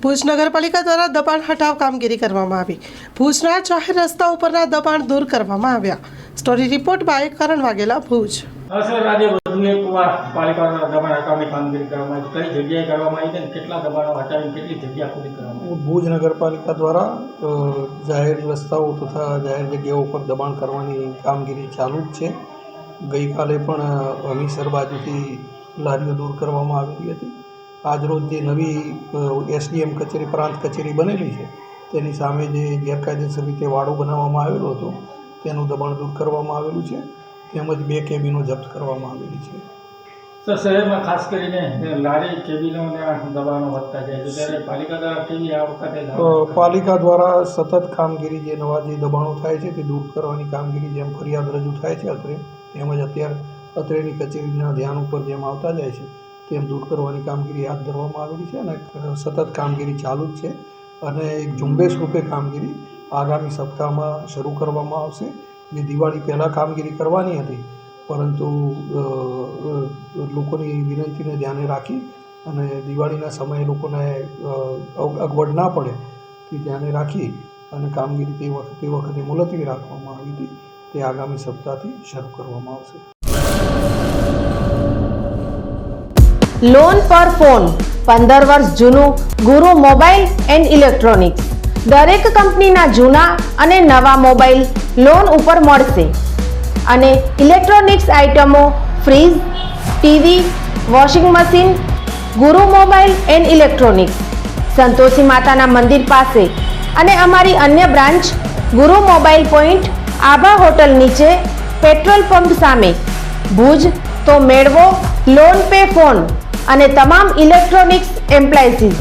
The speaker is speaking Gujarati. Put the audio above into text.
ભુજ નગરપાલિકા દ્વારા દબાણ હટાવ કામગીરી કરવામાં આવી. ભુજના જાહેર રસ્તા ઉપરના દબાણ દૂર કરવામાં આવ્યા. Story report by Karan Vaghela, Bhuj. Sir, આજે વધુ એક વાર પાલિકાના દબાણ હટાવવાની કામગીરી કરવામાં આવી. કઈ જગ્યાએ કરવામાં આવી છે અને કેટલા દબાણો હટાવીને કેટલી જગ્યા ખુલ્લી કરવામાં આવી? ભુજ નગરપાલિકા દ્વારા જાહેર રસ્તાઓ તથા જાહેર જગ્યાઓ પર દબાણ કરવાની કામગીરી ચાલુ જ છે. ગઈકાલે પણ હમીસર બાજુથી લારીઓ દૂર કરવામાં આવેલી હતી. આજરોજ જે નવી એસડીએમ કચેરી, પ્રાંત કચેરી બનેલી છે તેની સામે જે ગેરકાયદેસર રીતે વાડો બનાવવામાં આવેલો હતો તેનું દબાણ દૂર કરવામાં આવેલું છે. તેમજ 2 કેબિનો જપ્ત કરવામાં આવેલી છે. સર, શહેરમાં ખાસ કરીને લારી કેબિનોના દબાણો વધતા જાય છે, ત્યારે પાલિકા દ્વારા કેવી આ વખતે પાલિકા દ્વારા સતત કામગીરી, જે નવા જે દબાણો થાય છે તે દૂર કરવાની કામગીરી, જેમ ફરિયાદ રજૂ થાય છે અત્રે, તેમજ અત્રેની કચેરીના ધ્યાન ઉપર જેમ આવતા જાય છે તેમ દૂર કરવાની કામગીરી હાથ ધરવામાં આવેલી છે અને સતત કામગીરી ચાલુ જ છે. અને એક ઝુંબેશ રૂપે કામગીરી આગામી સપ્તાહમાં શરૂ કરવામાં આવશે. જે દિવાળી પહેલાં કામગીરી કરવાની હતી, પરંતુ લોકોની વિનંતીને ધ્યાને રાખી અને દિવાળીના સમયે લોકોને અગવડ ના પડે તે ધ્યાને રાખી અને કામગીરી તે વખતે મુલતવી રાખવામાં આવી હતી. તે આગામી સપ્તાહથી શરૂ કરવામાં આવશે. લોન પર ફોન 15 વર્ષ જૂનું ગુરુ મોબાઈલ એન્ડ ઇલેક્ટ્રોનિક્સ. દરેક કંપનીના જૂના અને નવા મોબાઈલ લોન ઉપર મળશે અને ઇલેક્ટ્રોનિક્સ આઇટમો ફ્રીજ, ટીવી, વોશિંગ મશીન. ગુરુ મોબાઈલ એન્ડ ઇલેક્ટ્રોનિક્સ, સંતોષી માતાના મંદિર પાસે અને અમારી અન્ય બ્રાન્ચ ગુરુ મોબાઈલ પોઈન્ટ, આભા હોટલ નીચે, પેટ્રોલ પંપ સામે, ભુજ. તો મેળવો લોન પે ફોન અને તમામ ઇલેક્ટ્રોનિક્સ એપ્લાયન્સીસ.